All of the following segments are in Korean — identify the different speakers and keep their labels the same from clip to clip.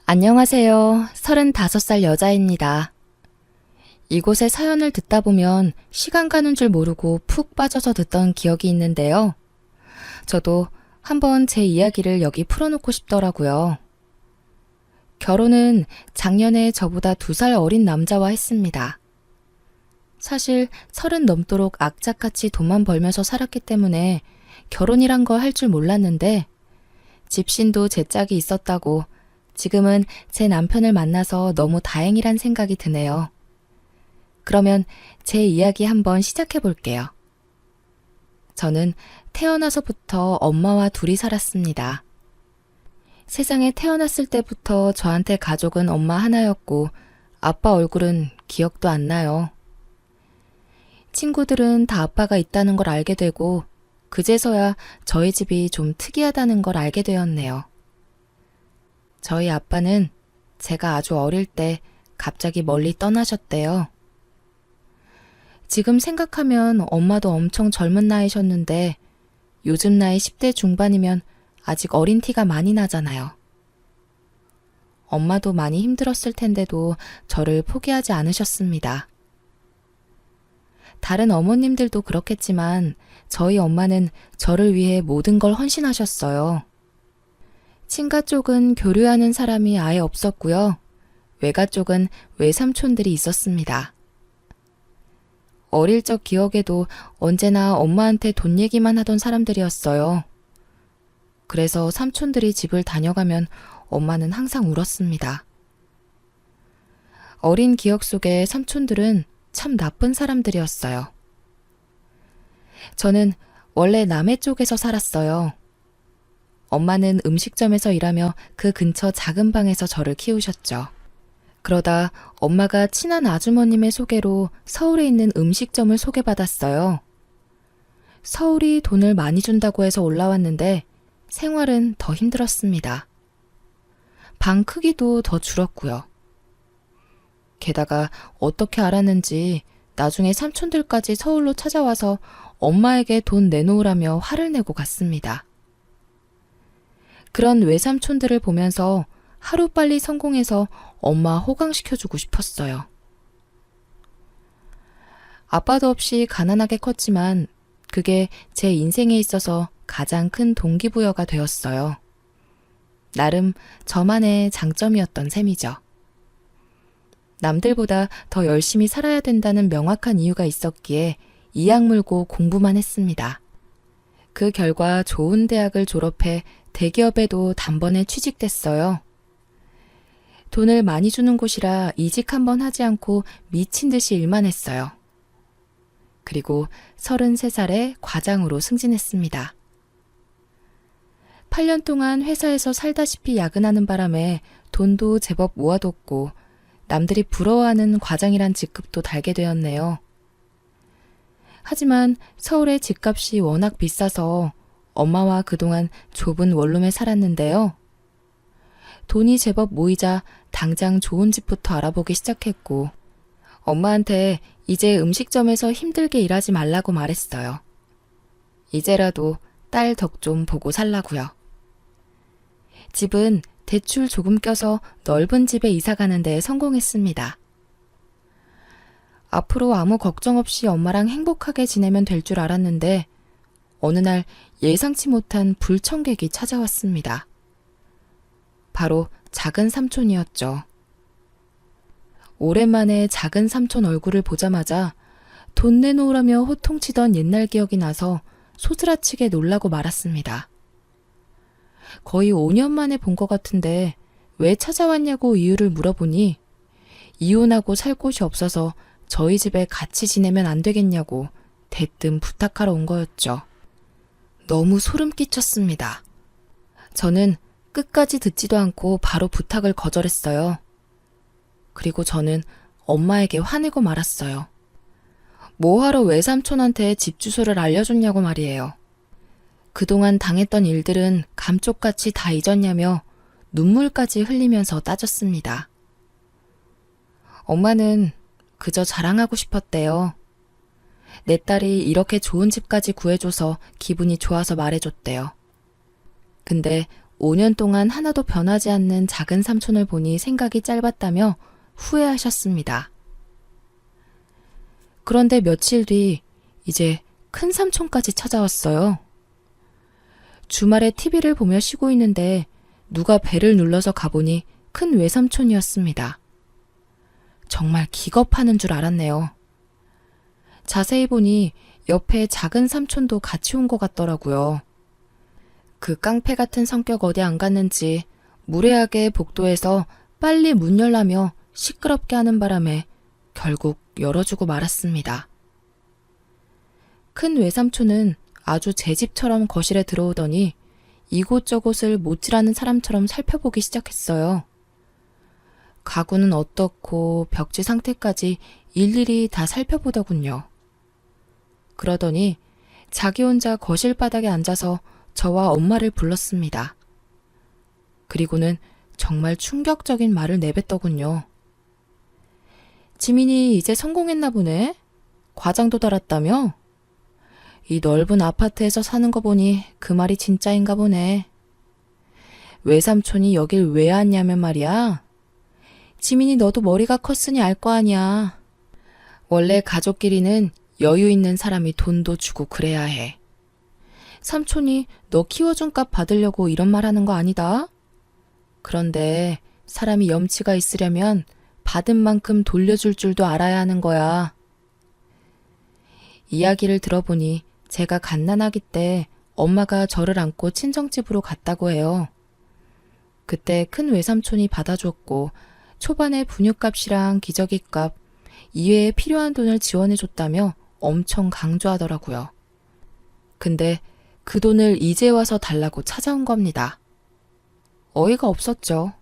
Speaker 1: 안녕하세요. 35살 여자입니다. 이곳의 사연을 듣다 보면 시간 가는 줄 모르고 푹 빠져서 듣던 기억이 있는데요. 저도 한번 제 이야기를 여기 풀어놓고 싶더라고요. 결혼은 작년에 저보다 2살 어린 남자와 했습니다. 사실 30 넘도록 악착같이 돈만 벌면서 살았기 때문에 결혼이란 걸 할 줄 몰랐는데 집신도 제 짝이 있었다고 지금은 제 남편을 만나서 너무 다행이란 생각이 드네요. 그러면 제 이야기 한번 시작해 볼게요. 저는 태어나서부터 엄마와 둘이 살았습니다. 세상에 태어났을 때부터 저한테 가족은 엄마 하나였고 아빠 얼굴은 기억도 안 나요. 친구들은 다 아빠가 있다는 걸 알게 되고 그제서야 저희 집이 좀 특이하다는 걸 알게 되었네요. 저희 아빠는 제가 아주 어릴 때 갑자기 멀리 떠나셨대요. 지금 생각하면 엄마도 엄청 젊은 나이셨는데 요즘 나이 10대 중반이면 아직 어린 티가 많이 나잖아요. 엄마도 많이 힘들었을 텐데도 저를 포기하지 않으셨습니다. 다른 어머님들도 그렇겠지만 저희 엄마는 저를 위해 모든 걸 헌신하셨어요. 친가 쪽은 교류하는 사람이 아예 없었고요. 외가 쪽은 외삼촌들이 있었습니다. 어릴 적 기억에도 언제나 엄마한테 돈 얘기만 하던 사람들이었어요. 그래서 삼촌들이 집을 다녀가면 엄마는 항상 울었습니다. 어린 기억 속에 삼촌들은 참 나쁜 사람들이었어요. 저는 원래 남해 쪽에서 살았어요. 엄마는 음식점에서 일하며 그 근처 작은 방에서 저를 키우셨죠. 그러다 엄마가 친한 아주머님의 소개로 서울에 있는 음식점을 소개받았어요. 서울이 돈을 많이 준다고 해서 올라왔는데 생활은 더 힘들었습니다. 방 크기도 더 줄었고요. 게다가 어떻게 알았는지 나중에 삼촌들까지 서울로 찾아와서 엄마에게 돈 내놓으라며 화를 내고 갔습니다. 그런 외삼촌들을 보면서 하루빨리 성공해서 엄마 호강시켜주고 싶었어요. 아빠도 없이 가난하게 컸지만 그게 제 인생에 있어서 가장 큰 동기부여가 되었어요. 나름 저만의 장점이었던 셈이죠. 남들보다 더 열심히 살아야 된다는 명확한 이유가 있었기에 이악 물고 공부만 했습니다. 그 결과 좋은 대학을 졸업해 대기업에도 단번에 취직됐어요. 돈을 많이 주는 곳이라 이직 한번 하지 않고 미친 듯이 일만 했어요. 그리고 33살에 과장으로 승진했습니다. 8년 동안 회사에서 살다시피 야근하는 바람에 돈도 제법 모아뒀고 남들이 부러워하는 과장이란 직급도 달게 되었네요. 하지만 서울의 집값이 워낙 비싸서 엄마와 그동안 좁은 원룸에 살았는데요. 돈이 제법 모이자 당장 좋은 집부터 알아보기 시작했고 엄마한테 이제 음식점에서 힘들게 일하지 말라고 말했어요. 이제라도 딸 덕 좀 보고 살라고요. 집은 대출 조금 껴서 넓은 집에 이사 가는 데 성공했습니다. 앞으로 아무 걱정 없이 엄마랑 행복하게 지내면 될 줄 알았는데 어느 날 예상치 못한 불청객이 찾아왔습니다. 바로 작은 삼촌이었죠. 오랜만에 작은 삼촌 얼굴을 보자마자 돈 내놓으라며 호통치던 옛날 기억이 나서 소스라치게 놀라고 말았습니다. 거의 5년 만에 본 것 같은데 왜 찾아왔냐고 이유를 물어보니 이혼하고 살 곳이 없어서 저희 집에 같이 지내면 안 되겠냐고 대뜸 부탁하러 온 거였죠. 너무 소름 끼쳤습니다. 저는 끝까지 듣지도 않고 바로 부탁을 거절했어요. 그리고 저는 엄마에게 화내고 말았어요. 뭐하러 외삼촌한테 집 주소를 알려줬냐고 말이에요. 그동안 당했던 일들은 감쪽같이 다 잊었냐며 눈물까지 흘리면서 따졌습니다. 엄마는 그저 자랑하고 싶었대요. 내 딸이 이렇게 좋은 집까지 구해줘서 기분이 좋아서 말해줬대요. 근데 5년 동안 하나도 변하지 않는 작은 삼촌을 보니 생각이 짧았다며 후회하셨습니다. 그런데 며칠 뒤 이제 큰 삼촌까지 찾아왔어요. 주말에 TV를 보며 쉬고 있는데 누가 벨을 눌러서 가보니 큰 외삼촌이었습니다. 정말 기겁하는 줄 알았네요. 자세히 보니 옆에 작은 삼촌도 같이 온 것 같더라고요. 그 깡패 같은 성격 어디 안 갔는지 무례하게 복도에서 빨리 문 열라며 시끄럽게 하는 바람에 결국 열어주고 말았습니다. 큰 외삼촌은 아주 제 집처럼 거실에 들어오더니 이곳저곳을 모질하는 사람처럼 살펴보기 시작했어요. 가구는 어떻고 벽지 상태까지 일일이 다 살펴보더군요. 그러더니 자기 혼자 거실 바닥에 앉아서 저와 엄마를 불렀습니다. 그리고는 정말 충격적인 말을 내뱉더군요. 지민이 이제 성공했나 보네? 과장도 달았다며? 이 넓은 아파트에서 사는 거 보니 그 말이 진짜인가 보네. 외삼촌이 여길 왜 왔냐면 말이야. 지민이 너도 머리가 컸으니 알 거 아니야. 원래 가족끼리는 여유 있는 사람이 돈도 주고 그래야 해. 삼촌이 너 키워준 값 받으려고 이런 말 하는 거 아니다. 그런데 사람이 염치가 있으려면 받은 만큼 돌려줄 줄도 알아야 하는 거야. 이야기를 들어보니 제가 갓난아기 때 엄마가 저를 안고 친정집으로 갔다고 해요. 그때 큰 외삼촌이 받아줬고 초반에 분유값이랑 기저귀값 이외에 필요한 돈을 지원해줬다며 엄청 강조하더라고요. 근데 그 돈을 이제 와서 달라고 찾아온 겁니다. 어이가 없었죠.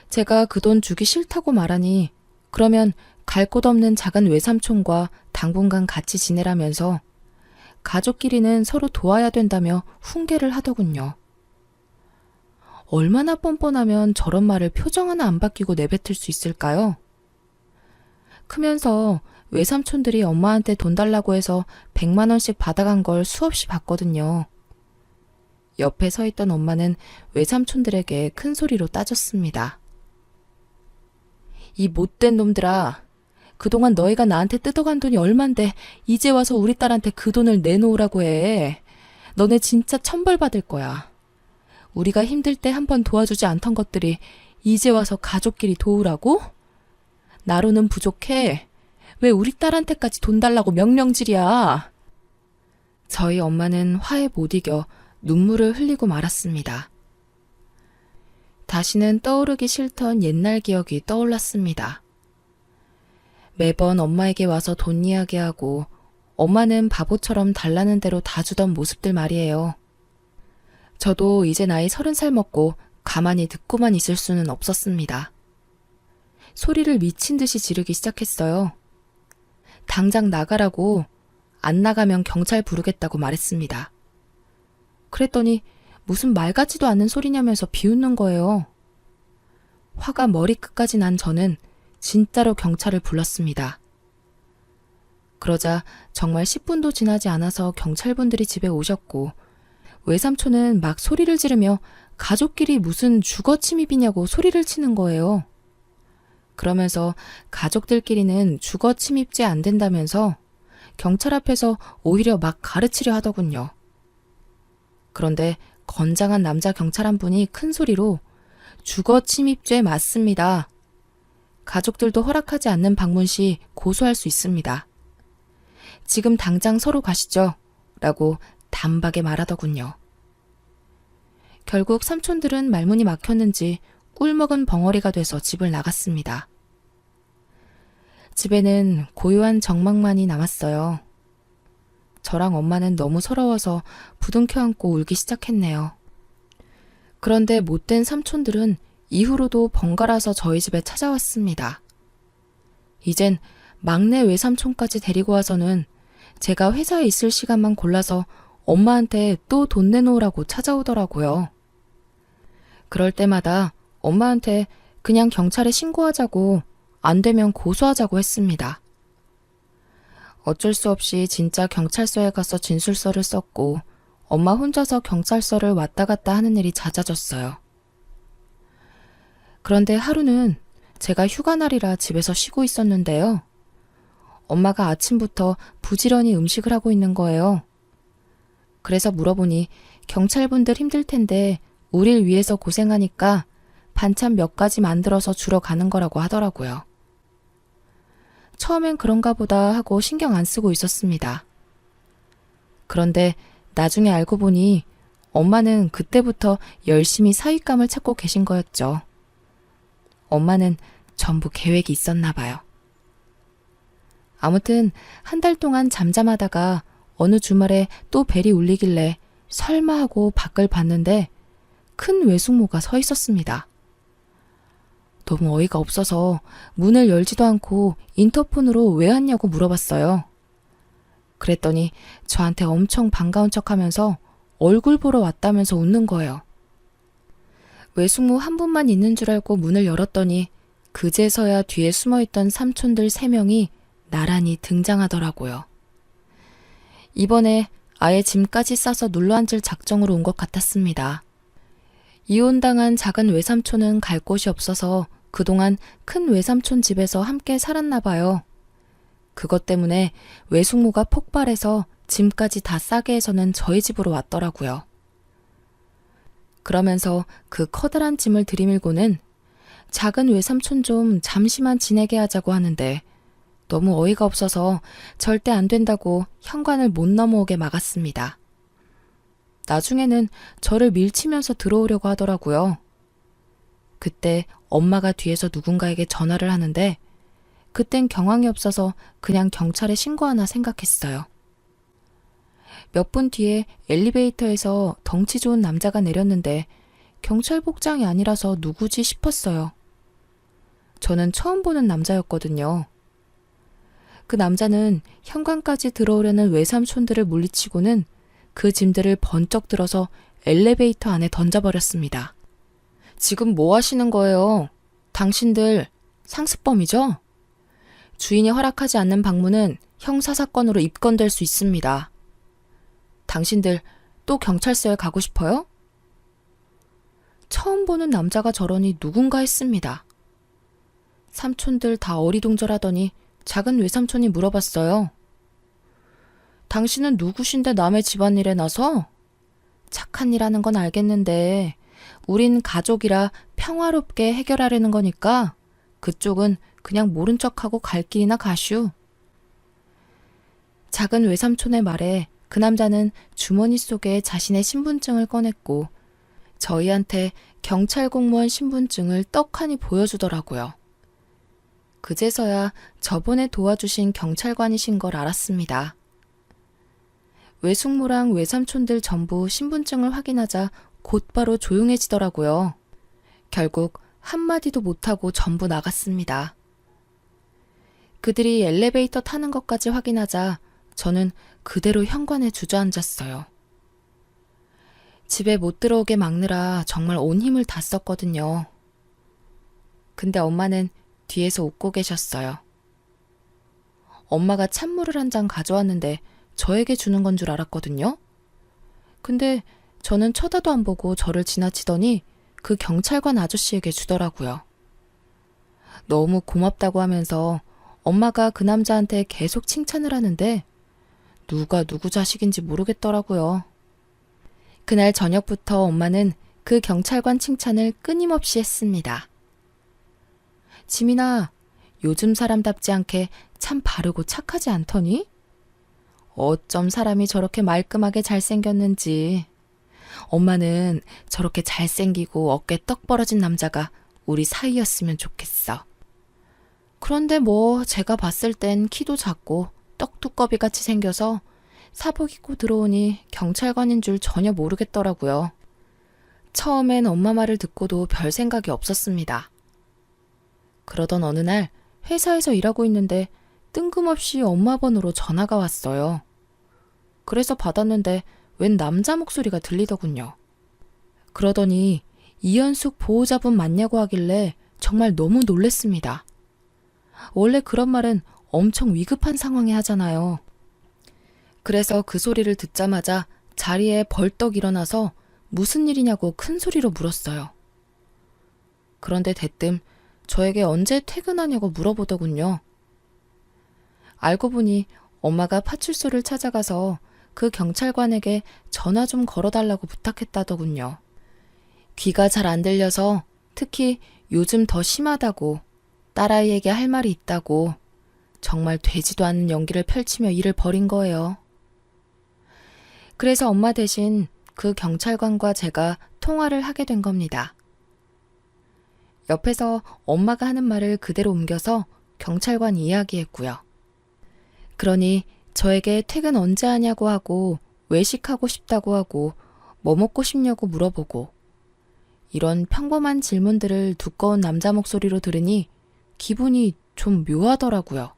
Speaker 1: 제가 그 돈 주기 싫다고 말하니 그러면 갈 곳 없는 작은 외삼촌과 당분간 같이 지내라면서 가족끼리는 서로 도와야 된다며 훈계를 하더군요. 얼마나 뻔뻔하면 저런 말을 표정 하나 안 바뀌고 내뱉을 수 있을까요? 크면서 외삼촌들이 엄마한테 돈 달라고 해서 100만 원씩 받아간 걸 수없이 봤거든요. 옆에 서 있던 엄마는 외삼촌들에게 큰 소리로 따졌습니다. 이 못된 놈들아, 그동안 너희가 나한테 뜯어간 돈이 얼만데 이제 와서 우리 딸한테 그 돈을 내놓으라고 해. 너네 진짜 천벌 받을 거야. 우리가 힘들 때 한 번 도와주지 않던 것들이 이제 와서 가족끼리 도우라고? 나로는 부족해. 왜 우리 딸한테까지 돈 달라고 명령질이야? 저희 엄마는 화에 못 이겨 눈물을 흘리고 말았습니다. 다시는 떠오르기 싫던 옛날 기억이 떠올랐습니다. 매번 엄마에게 와서 돈 이야기하고 엄마는 바보처럼 달라는 대로 다 주던 모습들 말이에요. 저도 이제 나이 30살 먹고 가만히 듣고만 있을 수는 없었습니다. 소리를 미친 듯이 지르기 시작했어요. 당장 나가라고, 안 나가면 경찰 부르겠다고 말했습니다. 그랬더니 무슨 말 같지도 않는 소리냐면서 비웃는 거예요. 화가 머리끝까지 난 저는 진짜로 경찰을 불렀습니다. 그러자 정말 10분도 지나지 않아서 경찰분들이 집에 오셨고 외삼촌은 막 소리를 지르며 가족끼리 무슨 주거 침입이냐고 소리를 치는 거예요. 그러면서 가족들끼리는 주거 침입죄 안 된다면서 경찰 앞에서 오히려 막 가르치려 하더군요. 그런데 건장한 남자 경찰 한 분이 큰 소리로 주거 침입죄 맞습니다. 가족들도 허락하지 않는 방문 시 고소할 수 있습니다. 지금 당장 서로 가시죠. 라고 단박에 말하더군요. 결국 삼촌들은 말문이 막혔는지 꿀먹은 벙어리가 돼서 집을 나갔습니다. 집에는 고요한 정막만이 남았어요. 저랑 엄마는 너무 서러워서 부둥켜 안고 울기 시작했네요. 그런데 못된 삼촌들은 이후로도 번갈아서 저희 집에 찾아왔습니다. 이젠 막내 외삼촌까지 데리고 와서는 제가 회사에 있을 시간만 골라서 엄마한테 또 돈 내놓으라고 찾아오더라고요. 그럴 때마다 엄마한테 그냥 경찰에 신고하자고, 안 되면 고소하자고 했습니다. 어쩔 수 없이 진짜 경찰서에 가서 진술서를 썼고 엄마 혼자서 경찰서를 왔다 갔다 하는 일이 잦아졌어요. 그런데 하루는 제가 휴가날이라 집에서 쉬고 있었는데요. 엄마가 아침부터 부지런히 음식을 하고 있는 거예요. 그래서 물어보니 경찰분들 힘들 텐데 우릴 위해서 고생하니까 반찬 몇 가지 만들어서 주러 가는 거라고 하더라고요. 처음엔 그런가 보다 하고 신경 안 쓰고 있었습니다. 그런데 나중에 알고 보니 엄마는 그때부터 열심히 사윗감을 찾고 계신 거였죠. 엄마는 전부 계획이 있었나 봐요. 아무튼 한 달 동안 잠잠하다가 어느 주말에 또 벨이 울리길래 설마 하고 밖을 봤는데 큰 외숙모가 서 있었습니다. 너무 어이가 없어서 문을 열지도 않고 인터폰으로 왜 왔냐고 물어봤어요. 그랬더니 저한테 엄청 반가운 척하면서 얼굴 보러 왔다면서 웃는 거예요. 외숙모 한 분만 있는 줄 알고 문을 열었더니 그제서야 뒤에 숨어있던 삼촌들 3명이 나란히 등장하더라고요. 이번에 아예 짐까지 싸서 눌러앉을 작정으로 온 것 같았습니다. 이혼당한 작은 외삼촌은 갈 곳이 없어서 그동안 큰 외삼촌 집에서 함께 살았나 봐요. 그것 때문에 외숙모가 폭발해서 짐까지 다 싸게 해서는 저희 집으로 왔더라고요. 그러면서 그 커다란 짐을 들이밀고는 작은 외삼촌 좀 잠시만 지내게 하자고 하는데 너무 어이가 없어서 절대 안 된다고 현관을 못 넘어오게 막았습니다. 나중에는 저를 밀치면서 들어오려고 하더라고요. 그때 엄마가 뒤에서 누군가에게 전화를 하는데 그땐 경황이 없어서 그냥 경찰에 신고하나 생각했어요. 몇 분 뒤에 엘리베이터에서 덩치 좋은 남자가 내렸는데 경찰 복장이 아니라서 누구지 싶었어요. 저는 처음 보는 남자였거든요. 그 남자는 현관까지 들어오려는 외삼촌들을 물리치고는 그 짐들을 번쩍 들어서 엘리베이터 안에 던져버렸습니다. 지금 뭐 하시는 거예요? 당신들 상습범이죠? 주인이 허락하지 않는 방문은 형사사건으로 입건될 수 있습니다. 당신들 또 경찰서에 가고 싶어요? 처음 보는 남자가 저러니 누군가 했습니다. 삼촌들 다 어리둥절하더니 작은 외삼촌이 물어봤어요. 당신은 누구신데 남의 집안일에 나서? 착한 일 하는 건 알겠는데 우린 가족이라 평화롭게 해결하려는 거니까 그쪽은 그냥 모른 척하고 갈 길이나 가슈. 작은 외삼촌의 말에 그 남자는 주머니 속에 자신의 신분증을 꺼냈고 저희한테 경찰 공무원 신분증을 떡하니 보여주더라고요. 그제서야 저번에 도와주신 경찰관이신 걸 알았습니다. 외숙모랑 외삼촌들 전부 신분증을 확인하자 곧바로 조용해지더라고요. 결국 한마디도 못하고 전부 나갔습니다. 그들이 엘리베이터 타는 것까지 확인하자 저는 그대로 현관에 주저앉았어요. 집에 못 들어오게 막느라 정말 온 힘을 다 썼거든요. 근데 엄마는 뒤에서 웃고 계셨어요. 엄마가 찬물을 한 잔 가져왔는데 저에게 주는 건 줄 알았거든요. 근데 저는 쳐다도 안 보고 저를 지나치더니 그 경찰관 아저씨에게 주더라고요. 너무 고맙다고 하면서 엄마가 그 남자한테 계속 칭찬을 하는데 누가 누구 자식인지 모르겠더라고요. 그날 저녁부터 엄마는 그 경찰관 칭찬을 끊임없이 했습니다. 지민아, 요즘 사람답지 않게 참 바르고 착하지 않더니? 어쩜 사람이 저렇게 말끔하게 잘생겼는지. 엄마는 저렇게 잘생기고 어깨 떡 벌어진 남자가 우리 사이였으면 좋겠어. 그런데 뭐 제가 봤을 땐 키도 작고 떡두꺼비 같이 생겨서 사복 입고 들어오니 경찰관인 줄 전혀 모르겠더라고요. 처음엔 엄마 말을 듣고도 별 생각이 없었습니다. 그러던 어느 날 회사에서 일하고 있는데 뜬금없이 엄마 번호로 전화가 왔어요. 그래서 받았는데 웬 남자 목소리가 들리더군요. 그러더니 이현숙 보호자분 맞냐고 하길래 정말 너무 놀랬습니다. 원래 그런 말은 엄청 위급한 상황에 하잖아요. 그래서 그 소리를 듣자마자 자리에 벌떡 일어나서 무슨 일이냐고 큰 소리로 물었어요. 그런데 대뜸 저에게 언제 퇴근하냐고 물어보더군요. 알고 보니 엄마가 파출소를 찾아가서 그 경찰관에게 전화 좀 걸어달라고 부탁했다더군요. 귀가 잘 안 들려서 특히 요즘 더 심하다고, 딸아이에게 할 말이 있다고, 정말 되지도 않는 연기를 펼치며 일을 벌인 거예요. 그래서 엄마 대신 그 경찰관과 제가 통화를 하게 된 겁니다. 옆에서 엄마가 하는 말을 그대로 옮겨서 경찰관 이야기했고요. 그러니 저에게 퇴근 언제 하냐고 하고 외식하고 싶다고 하고 뭐 먹고 싶냐고 물어보고 이런 평범한 질문들을 두꺼운 남자 목소리로 들으니 기분이 좀 묘하더라고요.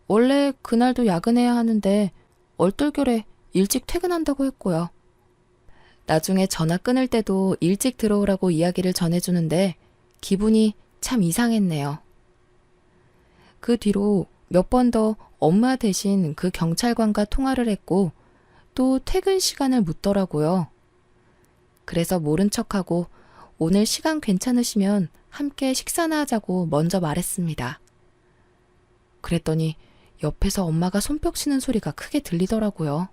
Speaker 1: 원래 그날도 야근해야 하는데 얼떨결에 일찍 퇴근한다고 했고요. 나중에 전화 끊을 때도 일찍 들어오라고 이야기를 전해주는데 기분이 참 이상했네요. 그 뒤로 몇 번 더 엄마 대신 그 경찰관과 통화를 했고 또 퇴근 시간을 묻더라고요. 그래서 모른 척하고 오늘 시간 괜찮으시면 함께 식사나 하자고 먼저 말했습니다. 그랬더니 옆에서 엄마가 손뼉 치는 소리가 크게 들리더라고요.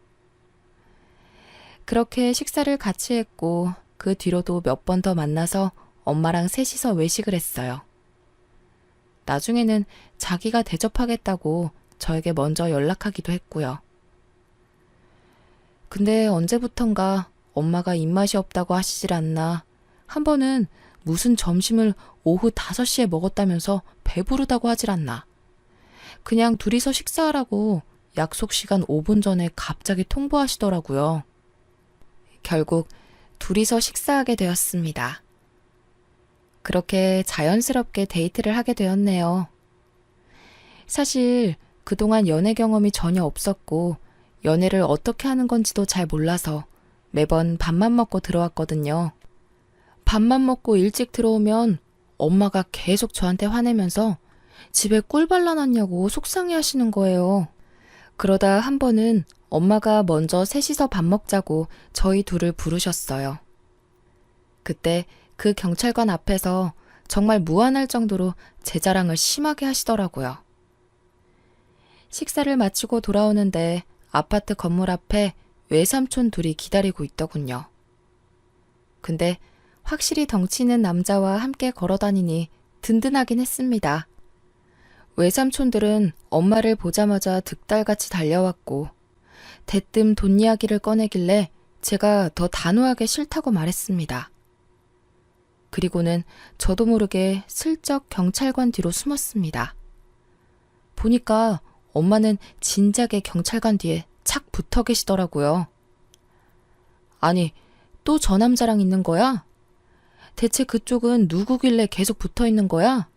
Speaker 1: 그렇게 식사를 같이 했고 그 뒤로도 몇 번 더 만나서 엄마랑 셋이서 외식을 했어요. 나중에는 자기가 대접하겠다고 저에게 먼저 연락하기도 했고요. 근데 언제부턴가 엄마가 입맛이 없다고 하시질 않나, 한 번은 무슨 점심을 오후 5시에 먹었다면서 배부르다고 하질 않나, 그냥 둘이서 식사하라고 약속 시간 5분 전에 갑자기 통보하시더라고요. 결국 둘이서 식사하게 되었습니다. 그렇게 자연스럽게 데이트를 하게 되었네요. 사실 그동안 연애 경험이 전혀 없었고 연애를 어떻게 하는 건지도 잘 몰라서 매번 밥만 먹고 들어왔거든요. 밥만 먹고 일찍 들어오면 엄마가 계속 저한테 화내면서 집에 꿀 발라놨냐고 속상해 하시는 거예요. 그러다 한 번은 엄마가 먼저 셋이서 밥 먹자고 저희 둘을 부르셨어요. 그때 그 경찰관 앞에서 정말 무안할 정도로 제 자랑을 심하게 하시더라고요. 식사를 마치고 돌아오는데 아파트 건물 앞에 외삼촌 둘이 기다리고 있더군요. 근데 확실히 덩치 있는 남자와 함께 걸어다니니 든든하긴 했습니다. 외삼촌들은 엄마를 보자마자 득달같이 달려왔고 대뜸 돈 이야기를 꺼내길래 제가 더 단호하게 싫다고 말했습니다. 그리고는 저도 모르게 슬쩍 경찰관 뒤로 숨었습니다. 보니까 엄마는 진작에 경찰관 뒤에 착 붙어 계시더라고요. 아니, 또 저 남자랑 있는 거야? 대체 그쪽은 누구길래 계속 붙어 있는 거야?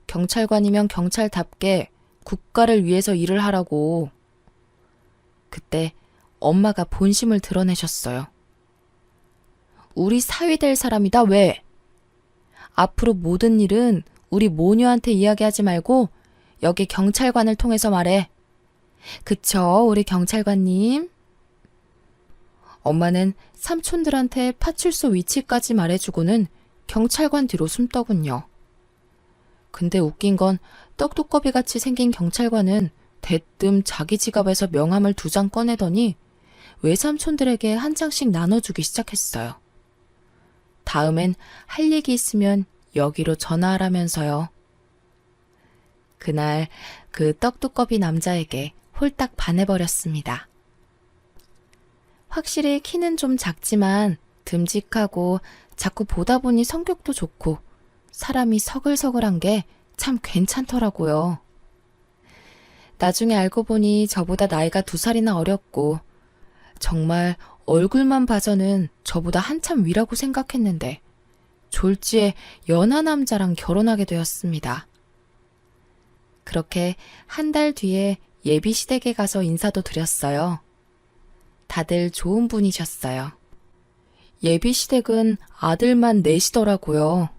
Speaker 1: 경찰관이면 경찰답게 국가를 위해서 일을 하라고. 그때 엄마가 본심을 드러내셨어요. 우리 사위 될 사람이다, 왜? 앞으로 모든 일은 우리 모녀한테 이야기하지 말고 여기 경찰관을 통해서 말해. 그쵸, 우리 경찰관님? 엄마는 삼촌들한테 파출소 위치까지 말해주고는 경찰관 뒤로 숨더군요. 근데 웃긴 건 떡두꺼비같이 생긴 경찰관은 대뜸 자기 지갑에서 명함을 2장 꺼내더니 외삼촌들에게 한 장씩 나눠주기 시작했어요. 다음엔 할 얘기 있으면 여기로 전화하라면서요. 그날 그 떡두꺼비 남자에게 홀딱 반해버렸습니다. 확실히 키는 좀 작지만 듬직하고 자꾸 보다 보니 성격도 좋고 사람이 서글서글한 게 참 괜찮더라고요. 나중에 알고 보니 저보다 나이가 2살이나 어렸고 정말 얼굴만 봐서는 저보다 한참 위라고 생각했는데 졸지에 연하 남자랑 결혼하게 되었습니다. 그렇게 한 달 뒤에 예비시댁에 가서 인사도 드렸어요. 다들 좋은 분이셨어요. 예비시댁은 아들만 넷이더라고요.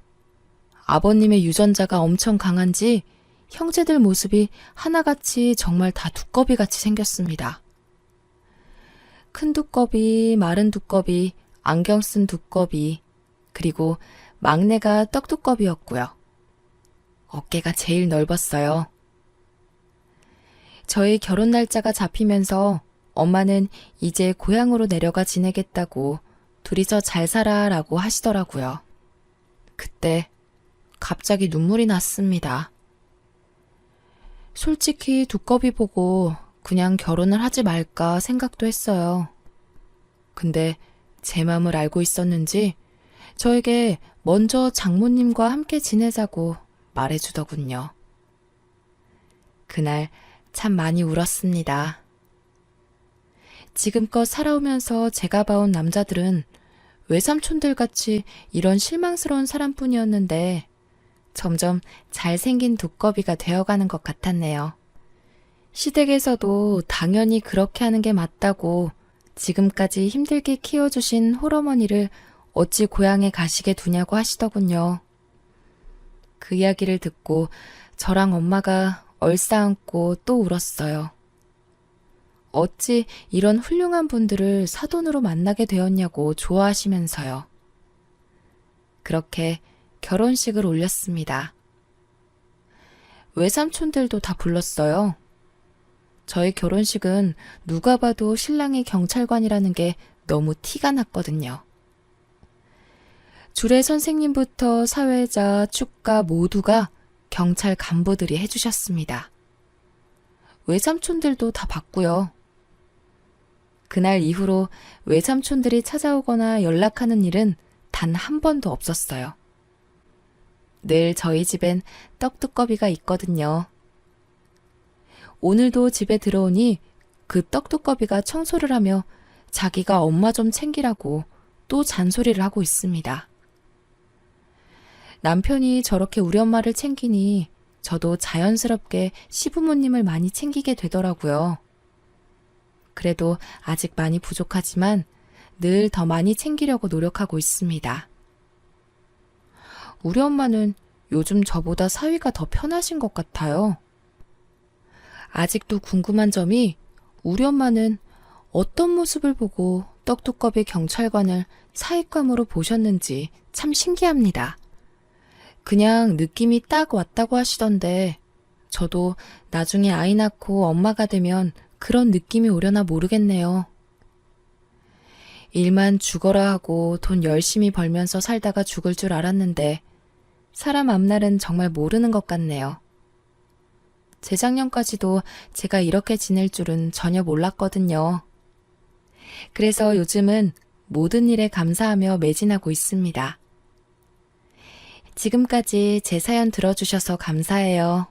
Speaker 1: 아버님의 유전자가 엄청 강한지 형제들 모습이 하나같이 정말 다 두꺼비같이 생겼습니다. 큰 두꺼비, 마른 두꺼비, 안경 쓴 두꺼비, 그리고 막내가 떡두꺼비였고요. 어깨가 제일 넓었어요. 저희 결혼 날짜가 잡히면서 엄마는 이제 고향으로 내려가 지내겠다고 둘이서 잘 살아라고 하시더라고요. 그때 갑자기 눈물이 났습니다. 솔직히 두꺼비 보고 그냥 결혼을 하지 말까 생각도 했어요. 근데 제 마음을 알고 있었는지 저에게 먼저 장모님과 함께 지내자고 말해주더군요. 그날 참 많이 울었습니다. 지금껏 살아오면서 제가 봐온 남자들은 외삼촌들 같이 이런 실망스러운 사람뿐이었는데 점점 잘생긴 두꺼비가 되어가는 것 같았네요. 시댁에서도 당연히 그렇게 하는 게 맞다고 지금까지 힘들게 키워주신 홀어머니를 어찌 고향에 가시게 두냐고 하시더군요. 그 이야기를 듣고 저랑 엄마가 얼싸안고 또 울었어요. 어찌 이런 훌륭한 분들을 사돈으로 만나게 되었냐고 좋아하시면서요. 그렇게 결혼식을 올렸습니다. 외삼촌들도 다 불렀어요. 저희 결혼식은 누가 봐도 신랑이 경찰관이라는 게 너무 티가 났거든요. 주례 선생님부터 사회자, 축가 모두가 경찰 간부들이 해주셨습니다. 외삼촌들도 다 봤고요. 그날 이후로 외삼촌들이 찾아오거나 연락하는 일은 단 한 번도 없었어요. 늘 저희 집엔 떡두꺼비가 있거든요. 오늘도 집에 들어오니 그 떡두꺼비가 청소를 하며 자기가 엄마 좀 챙기라고 또 잔소리를 하고 있습니다. 남편이 저렇게 우리 엄마를 챙기니 저도 자연스럽게 시부모님을 많이 챙기게 되더라고요. 그래도 아직 많이 부족하지만 늘 더 많이 챙기려고 노력하고 있습니다. 우리 엄마는 요즘 저보다 사위가 더 편하신 것 같아요. 아직도 궁금한 점이 우리 엄마는 어떤 모습을 보고 떡두꺼비 경찰관을 사윗감으로 보셨는지 참 신기합니다. 그냥 느낌이 딱 왔다고 하시던데 저도 나중에 아이 낳고 엄마가 되면 그런 느낌이 오려나 모르겠네요. 일만 죽어라 하고 돈 열심히 벌면서 살다가 죽을 줄 알았는데 사람 앞날은 정말 모르는 것 같네요. 재작년까지도 제가 이렇게 지낼 줄은 전혀 몰랐거든요. 그래서 요즘은 모든 일에 감사하며 매진하고 있습니다. 지금까지 제 사연 들어주셔서 감사해요.